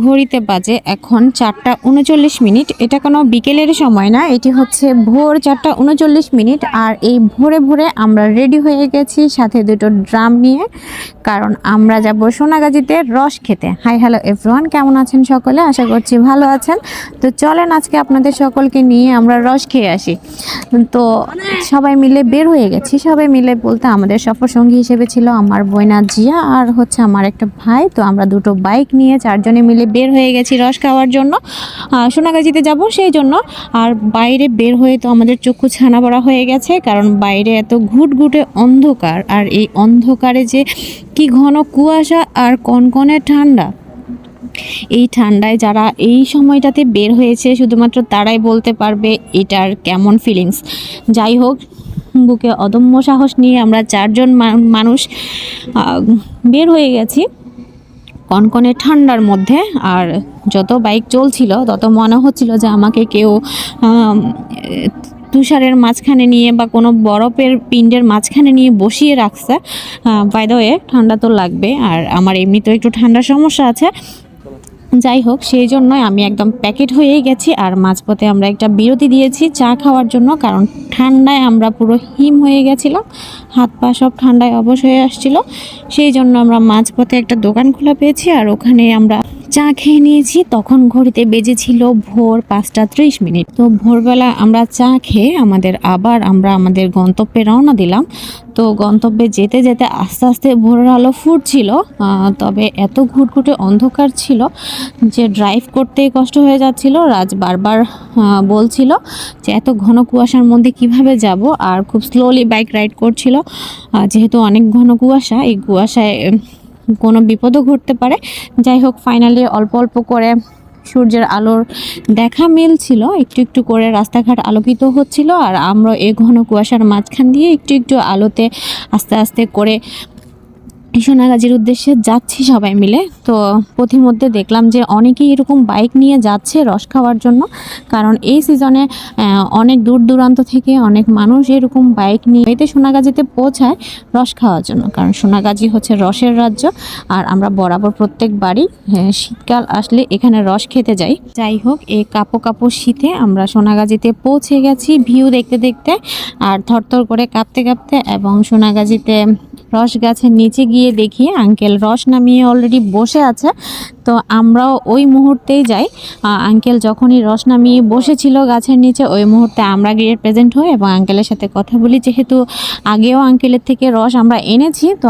ঘড়িতে বাজে এখন 4টা 39 মিনিট। এটা কোনো বিকেলের সময় না, এটি হচ্ছে ভোর 4টা 39 মিনিট। আর এই ভোরে ভোরে আমরা রেডি হয়ে গেছি সাথে দুটো ড্রাম নিয়ে, কারণ আমরা যাব সোনাগাজীতে রস খেতে। হাই হ্যালো এভরিওয়ান, কেমন আছেন সকলে? আশা করছি ভালো আছেন। তো চলেন আজকে আপনাদের সকলকে নিয়ে আমরা রস খেয়ে আসি। তো সবাই মিলে বের হয়ে গেছি। সবাই মিলে বলতে আমাদের সফরসঙ্গী হিসেবে ছিল আমার বইনা জিয়া আর হচ্ছে আমার একটা ভাই। তো আমরা দুটো বাইক নিয়ে 4জনে মিলে বের হয়ে গেছি রস খাওয়ার জন্য, সোনাগাজীতে যাব সেই জন্য। আর বাইরে বের হয়ে তো আমাদের চক্ষু ছানা পড়া হয়ে গেছে, কারণ বাইরে এত ঘুটঘুটে অন্ধকার, আর এই অন্ধকারে যে কি ঘন কুয়াশা আর কনকনে ঠান্ডা। এই ঠান্ডায় যারা এই সময়টাতে বের হয়েছে শুধুমাত্র তারাই বলতে পারবে এটার কেমন ফিলিংস। যাই হোক, বুকে অদম্য সাহস নিয়ে আমরা 4জন মানুষ বের হয়ে গেছি কনকনে ঠান্ডার মধ্যে। আর যত বাইক চলছিল তত মনে হচ্ছিল যে আমাকে কেউ তুষারের মাঝখানে নিয়ে বা কোনো বরফের পিণ্ডের মাঝখানে নিয়ে বসিয়ে রাখছে। বাই দ্য ওয়ে, ঠান্ডা তো লাগবে, আর আমার এমনিতেও একটু ঠান্ডার সমস্যা আছে। যাই হোক, সেই জন্যই আমি একদম প্যাকেট হয়েই গেছি। আর মাঝপথে আমরা একটা বিরতি দিয়েছি চা খাওয়ার জন্য, কারণ ঠান্ডায় আমরা পুরো হিম হয়ে গেছিলাম, হাত পা সব ঠান্ডায় অবশ হয়ে আসছিল। সেই জন্য আমরা মাঝপথে একটা দোকান খোলা পেয়েছি, আর ওখানে আমরা চা খেয়ে নিয়েছি। তখন ঘড়িতে বেজেছিল ভোর 5টা 30 মিনিট। তো ভোরবেলা আমরা চা খেয়ে আমরা আমাদের গন্তব্যে রওনা দিলাম। তো গন্তব্যে যেতে যেতে আস্তে আস্তে ভোরের আলো ফুটছিল, তবে এত ঘুটঘুটে অন্ধকার ছিল যে ড্রাইভ করতেই কষ্ট হয়ে যাচ্ছিল। রাজ বারবার বলছিল যে এত ঘন কুয়াশার মধ্যে কিভাবে যাব, আর খুব স্লোলি বাইক রাইড করছিল, যেহেতু অনেক ঘন কুয়াশা, এই কুয়াশায় কোনো বিপদও ঘটতে পারে। যাই হোক, ফাইনালি অল্প অল্প করে সূর্যের আলোর দেখা মিলছিল, একটু একটু করে রাস্তাঘাট আলোকিত হচ্ছিল। আর আমরা এই ঘন কুয়াশার মাঝখান দিয়ে একটু একটু আলোতে আস্তে আস্তে করে সোনাগাজীর উদ্দেশ্যে যাচ্ছি সবাই মিলে। তো পথিমধ্যে দেখলাম যে অনেকেই এরকম বাইক নিয়ে যাচ্ছে রস খাওয়ার জন্য, কারণ এই সিজনে অনেক দূর দূরান্ত থেকে অনেক মানুষ এরকম বাইক নিয়ে সোনাগাজীতে পৌঁছায় রস খাওয়ার জন্য, কারণ সোনাগাজী হচ্ছে রসের রাজ্য। আর আমরা বরাবর প্রত্যেকবারই শীতকাল আসলে এখানে রস খেতে যাই। যাই হোক, এই কাপো কাপো শীতে আমরা সোনাগাজীতে পৌঁছে গেছি ভিউ দেখতে দেখতে, আর থরথর করে কাঁপতে কাঁপতে। এবং সোনাগাজীতে রস গাছের নিচে গিয়ে দেখি আঙ্কেল রস নামিয়ে অলরেডি বসে আছে। তো আমরাও ওই মুহূর্তেই যাই। আঙ্কেল যখনই রস নামিয়ে বসেছিল গাছের নিচে, ওই মুহূর্তে আমরা গিয়ে প্রেজেন্ট হই এবং আঙ্কেলের সাথে কথা বলি, যেহেতু আগেও আঙ্কেলের থেকে রস আমরা এনেছি। তো